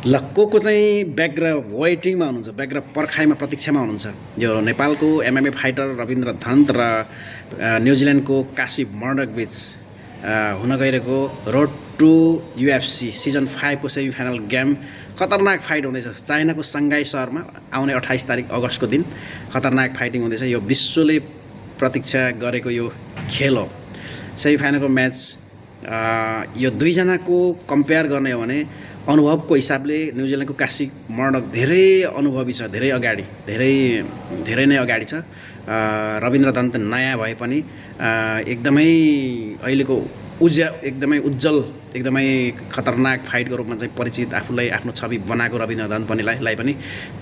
ल को चाहिँ ब्याग्र वेटिङमा हुनुहुन्छ, ब्याग्र पर्खाइमा प्रतीक्षामा हुनुहुन्छ। यो नेपालको एमएमए फाइटर रविन्द्र धन्त र न्युजिल्यान्डको कासिब मर्डक बीच हुन गइरहेको रोड टु युएफसी सिजन 5 को सेमी फाइनल गेम खतरनाक फाइट हुँदैछ। चाइनाको सङ्घाई सहरमा आउने 28 तारिक अगस्तको दिन खतरनाक फाइटिङ हुँदैछ। यो विश्वले प्रतीक्षा गरेको यो खेल हो। सेमी फाइनलको म्याच यो दुईजनाको कम्पेयर गर्ने हो भने अनुभवको हिसाबले न्युजिल्यान्डको कासिब मर्डक धेरै अनुभवी छ, धेरै अगाडि, धेरै नै अगाडि छ। रविन्द्र दन्त नयाँ भए पनि एकदमै अहिलेको एकदमै उज्जवल, एकदमै खतरनाक फाइटको रूपमा चाहिँ परिचित, आफूलाई आफ्नो छवि बनाएको रविन्द्र दन्त पनिलाई पनि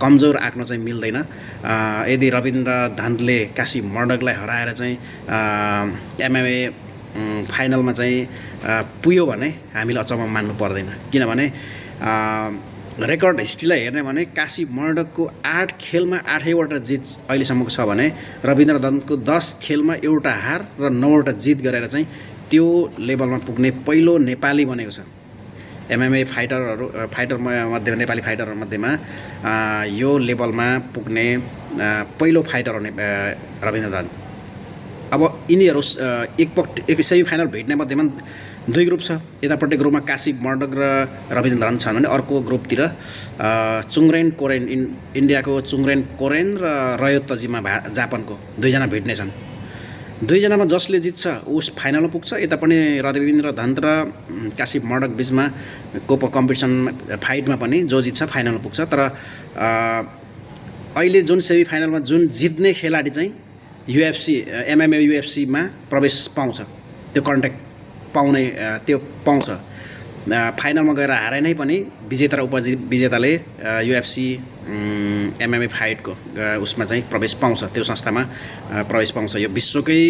कमजोर आँक्न चाहिँ मिल्दैन। यदि रविन्द्र दन्तले कासिब मर्डकलाई हराएर चाहिँ एमएमए फाइनलमा चाहिँ पुग्यो भने हामीले अचम्म मान्नु पर्दैन। किनभने रेकर्ड हिस्ट्रीलाई हेर्ने भने कासिब मर्डकको 8 खेलमा 8वटा जित अहिलेसम्मको छ भने रविन्द्र दन्तको 10 खेलमा एउटा हार र 9वटा जित गरेर चाहिँ त्यो लेभलमा पुग्ने पहिलो नेपाली बनेको छ। एमएमए फाइटर मध्येमा, नेपाली फाइटरहरू मध्येमा यो लेभलमा पुग्ने पहिलो फाइटर हो रविन्द्र दन्त। अब यिनीहरू एक सेमी फाइनल भेट्ने मध्येमा 2 ग्रुप छ। यतापट्टि ग्रुपमा कासिब मर्डक र रविन्द्र दन्त छन् भने अर्को ग्रुपतिर चुङरेन कोरेन, इन्डियाको चुङरेन कोरेन र रयो तजिमा जापानको दुईजना भेट्ने छन्। दुईजनामा जसले जित्छ उस फाइनलमा पुग्छ। यता पनि रविन्द्र दन्त र कासिब मर्डक बिचमा कम्पिटिसन फाइटमा पनि जो जित्छ फाइनलमा पुग्छ। तर अहिले जुन सेमी फाइनलमा जुन जित्ने खेलाडी चाहिँ एमएमए युएफसीमा प्रवेश पाउँछ, त्यो कन्ट्याक्ट त्यो पाउँछ। फाइनलमा गएर हारे नै पनि विजेता र उपविजेताले युएफसी एमएमए फाइटको उसमा चाहिँ प्रवेश पाउँछ, त्यो संस्थामा प्रवेश पाउँछ। यो विश्वकै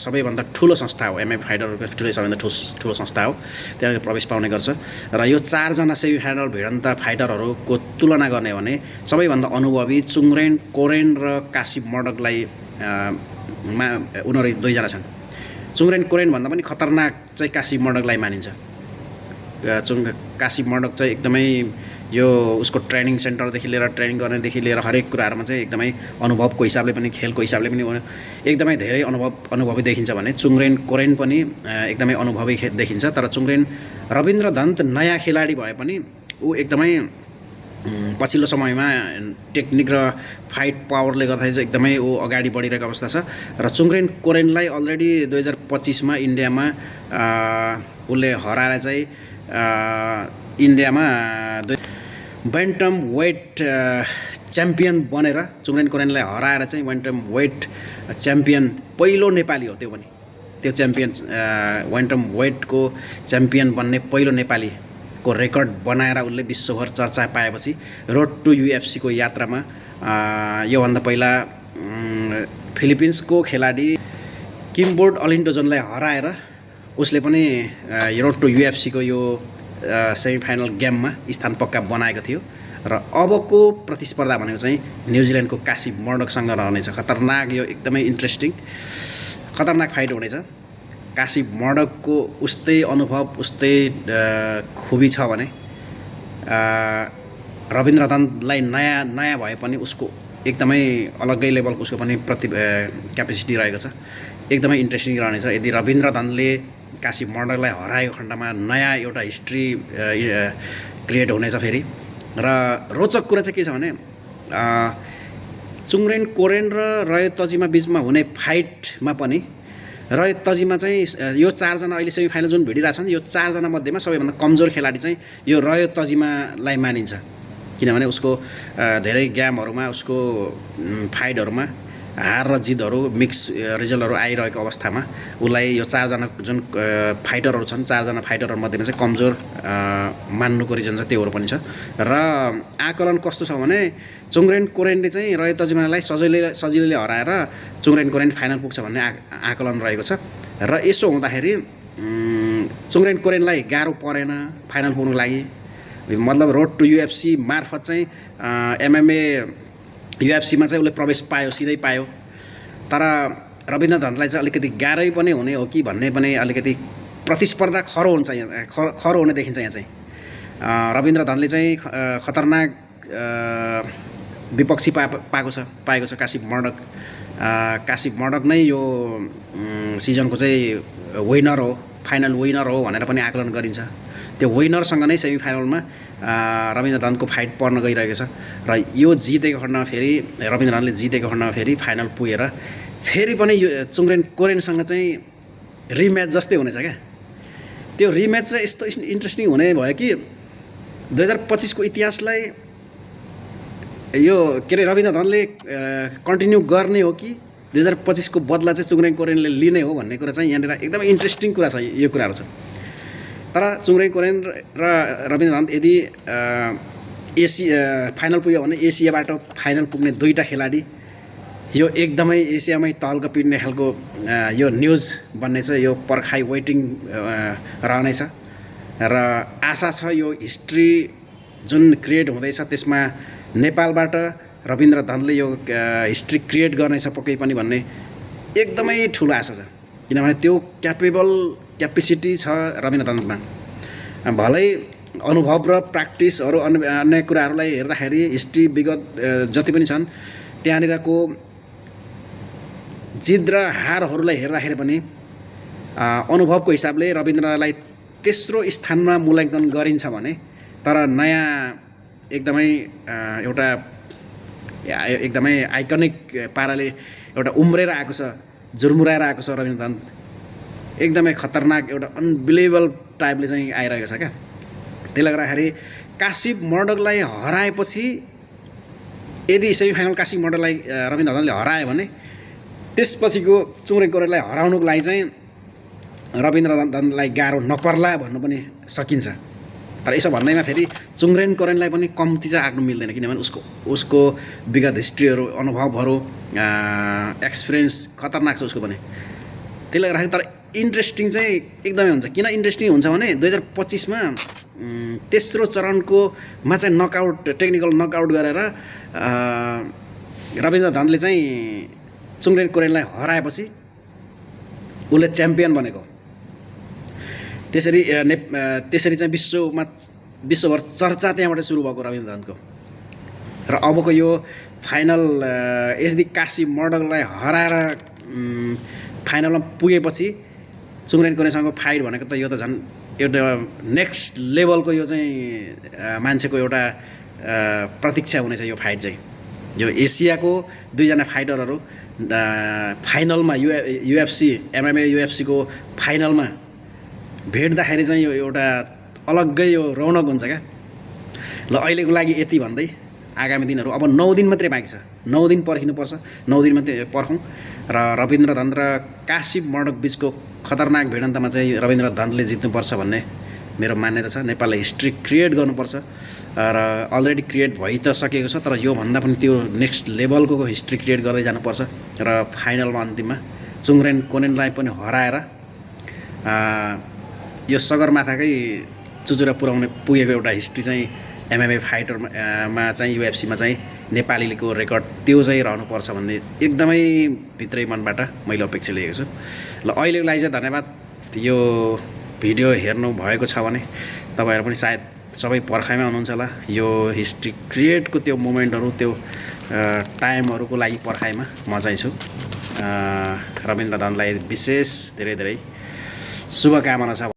सबैभन्दा ठुलो संस्था हो, एमएमए फाइटरहरूको सबैभन्दा ठुलो संस्था हो, त्यहाँ प्रवेश पाउने गर्छ। र यो 4 जना सेमी फाइनल भिडन्त फाइटरहरूको तुलना गर्ने हो भने सबैभन्दा अनुभवी चुङरेन कोरेन र कासिब मर्डकलाई उनीहरू दुईजना छन्। चुङरेन कोरेन भन्दा पनि खतरनाक चाहिँ कासिब मर्डकलाई मानिन्छ। कासिब मर्डक चाहिँ एकदमै यो उसको ट्रेनिङ सेन्टरदेखि लिएर ट्रेनिङ गर्नेदेखि लिएर हरेक कुराहरूमा चाहिँ एकदमै अनुभवको हिसाबले पनि, खेलको हिसाबले पनि एकदमै धेरै अनुभवी देखिन्छ भने चुङरेन कोरेन पनि एकदमै अनुभवी देखिन्छ। तर रविन्द्र दन्त नयाँ खेलाडी भए पनि ऊ एकदमै पछिल्लो समयमा टेक्निक र फाइट पावरले गर्दाखेरि चाहिँ एकदमै ऊ अगाडि बढिरहेको अवस्था छ। र चुङरेन कोरेनलाई अलरेडी 2025मा इन्डियामा उसले हराएर चाहिँ इन्डियामा ब्यान्टम वेट च्याम्पियन बनेर चुङरेन कोरेनलाई हराएर चाहिँ ब्यान्टम वेट च्याम्पियन पहिलो नेपाली हो। त्यो च्याम्पियन ब्यान्टम वेटको च्याम्पियन बन्ने पहिलो नेपाली को रेकर्ड बनाएर उसले विश्वभर चर्चा पाएपछि रोड टु युएफसीको यात्रामा योभन्दा पहिला फिलिपिन्सको खेलाडी किमबोर्ड अलिन्टोजनलाई हराएर उसले पनि रोड टु युएफसीको यो सेमी फाइनल गेममा स्थान पक्का बनाएको थियो। र अबको प्रतिस्पर्धा भनेको चाहिँ न्युजिल्यान्डको कासिब मर्डकसँग रहनेछ। खतरनाक, यो एकदमै इन्ट्रेस्टिङ खतरनाक फाइट हुनेछ। कासिब मर्डकको उस्तै अनुभव, उस्तै खुबी छ भने रविन्द्र दन्तलाई नयाँ भए पनि उसको एकदमै अलग्गै लेभलको उसको पनि क्यापेसिटी रहेको छ। एकदमै इन्ट्रेस्टिङ रहनेछ। यदि रविन्द्र दन्तले कासिब मर्डकलाई हराएको खण्डमा नयाँ एउटा हिस्ट्री क्रिएट हुनेछ फेरि। र रोचक कुरा चाहिँ के छ भने चुङरेन कोरेन र रयो तजिमा बिचमा हुने फाइटमा पनि रयो तजिमा चाहिँ यो 4 जना अहिले सेमी फाइनल जुन भिडिरहेछन् यो 4 जना मध्येमा सबैभन्दा कमजोर खेलाडी चाहिँ यो रयो तजिमालाई मानिन्छ। किनभने उसको धेरै गेमहरूमा, उसको फाइटहरूमा हार र जितहरू मिक्स रिजल्टहरू आइरहेको अवस्थामा उसलाई यो 4 जना जुन फाइटरहरू छन्, 4 जना फाइटरहरू मध्येमा चाहिँ कमजोर मान्नुको रिजन चाहिँ त्योहरू पनि छ। र आकलन कस्तो छ भने चुङरेन कोरेनले चाहिँ रयो तजिमालाई सजिलैले हराएर चुङरेन कोरेन फाइनल पुग्छ भन्ने आकलन रहेको छ। र यसो हुँदाखेरि चुङरेन कोरेनलाई गाह्रो परेन फाइनल पुग्नुको लागि। मतलब रोड टु युएफसी मार्फत चाहिँ एमएमए युएफसीमा चाहिँ उसले प्रवेश पायो, सिधै पायो। तर रविन्द्र दन्तलाई चाहिँ अलिकति गाह्रै पनि हुने हो कि भन्ने पनि अलिकति प्रतिस्पर्धा खरो हुन्छ, यहाँ खरो हुने देखिन्छ। यहाँ चाहिँ रविन्द्र धनले चाहिँ खतरनाक विपक्षी पाएको छ कासिप मर्डक नै यो सिजनको चाहिँ विनर हो, फाइनल विनर हो भनेर पनि आकलन गरिन्छ। त्यो विनरसँग नै सेमिफाइनलमा रविन्द्र धनको फाइट पर्न गइरहेको छ र यो जितेको खण्डमा फेरि रविन्द्र धनले जितेको खण्डमा फेरि फाइनल पुगेर फेरि पनि यो कोरेनसँग चाहिँ रिम्याच जस्तै हुनेछ क्या। त्यो रिम्याच चाहिँ यस्तो इन्ट्रेस्टिङ हुने भयो कि 2025 को इतिहासलाई यो के अरे रविन्द्र धनले कन्टिन्यू गर्ने हो कि 2025 को बदला चाहिँ चुङरेन कोरेनले लिने हो भन्ने कुरा चाहिँ यहाँनिर एकदमै इन्ट्रेस्टिङ कुरा छ। यो कुराहरू छ। तर चुङरेन कोरेन र रविन्द्र धन यदि फाइनल पुग्यो भने एसियाबाट फाइनल पुग्ने दुईटा खेलाडी यो एकदमै एसियामै तल्क पिड्ने खालको यो न्युज बन्ने छ। यो पर्खाइ वेटिङ रहनेछ र आशा छ यो हिस्ट्री जुन क्रिएट हुँदैछ त्यसमा नेपालबाट रविन्द्र धनले यो हिस्ट्री क्रिएट गर्नेछ पक्कै पनि भन्ने एकदमै ठुलो आशा छ। किनभने त्यो क्यापेसिटी छ रविन्द्र धनमा। भलै अनुभव र प्र्याक्टिसहरू अन्य कुराहरूलाई हेर्दाखेरि हिस्ट्री विगत जति पनि छन् त्यहाँनिरको जित र हारहरूलाई हेर्दाखेरि पनि अनुभवको हिसाबले रविन्द्रलाई तेस्रो स्थानमा मूल्याङ्कन गरिन्छ भने तर नयाँ एकदमै एउटा एकदमै आइकनिक पाराले एउटा उम्रेर आएको छ, झुरमुराएर आएको छ रविन्द्र धन। एकदमै खतरनाक एउटा अनबिलिभेबल टाइपले चाहिँ आइरहेको छ क्या। त्यसले गर्दाखेरि कासिप मर्डकलाई हराएपछि यदि सेमिफाइनल कासिप मर्डकलाई रविन्द्र धनले हरायो भने त्यसपछिको चुङरेन कोरेनलाई हराउनुको लागि चाहिँ रविन्द्र धनलाई गाह्रो नपर्ला भन्नु पनि सकिन्छ। तर यसो भन्दैमा फेरि चुङरेन कोरेनलाई पनि कम्ती चाहिँ आग्नु मिल्दैन। किनभने उसको विगत हिस्ट्रीहरू, अनुभवहरू, एक्सपिरियन्स खतरनाक छ उसको पनि। त्यसले गर्दाखेरि तर इन्ट्रेस्टिङ चाहिँ एकदमै हुन्छ। किन इन्ट्रेस्टिङ हुन्छ भने 2025 मा तेस्रो चरणकोमा चाहिँ नकआउट, टेक्निकल नकआउट गरेर रविन्द्र धनले चाहिँ चुङरेन कोरेनलाई हराएपछि उसले च्याम्पियन बनेको। त्यसरी चाहिँ विश्वभर चर्चा त्यहाँबाट सुरु भएको रविन्द्र धनको। र अबको यो फाइनल यदि कासिप मर्डकलाई हराएर फाइनलमा पुगेपछि चुङरेन कोरेनसँगको फाइट भनेको त यो त झन् एउटा नेक्स्ट लेभलको यो चाहिँ मान्छेको एउटा प्रतीक्षा हुनेछ। यो फाइट चाहिँ यो एसियाको दुईजना फाइटरहरू फाइनलमा युएफसी एमएमए युएफसीको फाइनलमा भेट्दाखेरि चाहिँ यो एउटा अलग्गै यो रौनक हुन्छ क्या। ल अहिलेको लागि यति भन्दै आगामी दिनहरू अब 9 दिन मात्रै बाँकी छ। 9 दिन पर्खिनुपर्छ। 9 दिन मात्रै पर्खौँ र रविन्द्र धन र कासिप मर्डक बिचको खतरनाक भिडन्तमा चाहिँ रविन्द्र धनले जित्नुपर्छ भन्ने मेरो मान्यता छ। नेपालले हिस्ट्री क्रिएट गर्नुपर्छ र अलरेडी क्रिएट भइ त सकेको छ। तर योभन्दा पनि त्यो नेक्स्ट लेभलको हिस्ट्री क्रिएट गर्दै जानुपर्छ र फाइनलमा अन्तिममा चुङरेन कोरेनलाई पनि हराएर यो सगरमाथाकै चुचुरा पुगेको एउटा हिस्ट्री चाहिँ एमएमए फाइटरमा चाहिँ युएफसीमा चाहिँ नेपालीको रेकर्ड त्यो चाहिँ रहनुपर्छ भन्ने एकदमै भित्रै मनबाट मैले अपेक्षा लिएको छु। ल अहिलेको लागि चाहिँ धन्यवाद। यो भिडियो हेर्नु भएको छ भने तपाईँहरू पनि सायद सबै पर्खाइमा हुनुहुन्छ होला। यो हिस्ट्री क्रिएटको त्यो मोमेन्टहरू, त्यो टाइमहरूको लागि पर्खाइमा म चाहिँ छु। रविन्द्र धनलाई विशेष धेरै शुभकामना छ।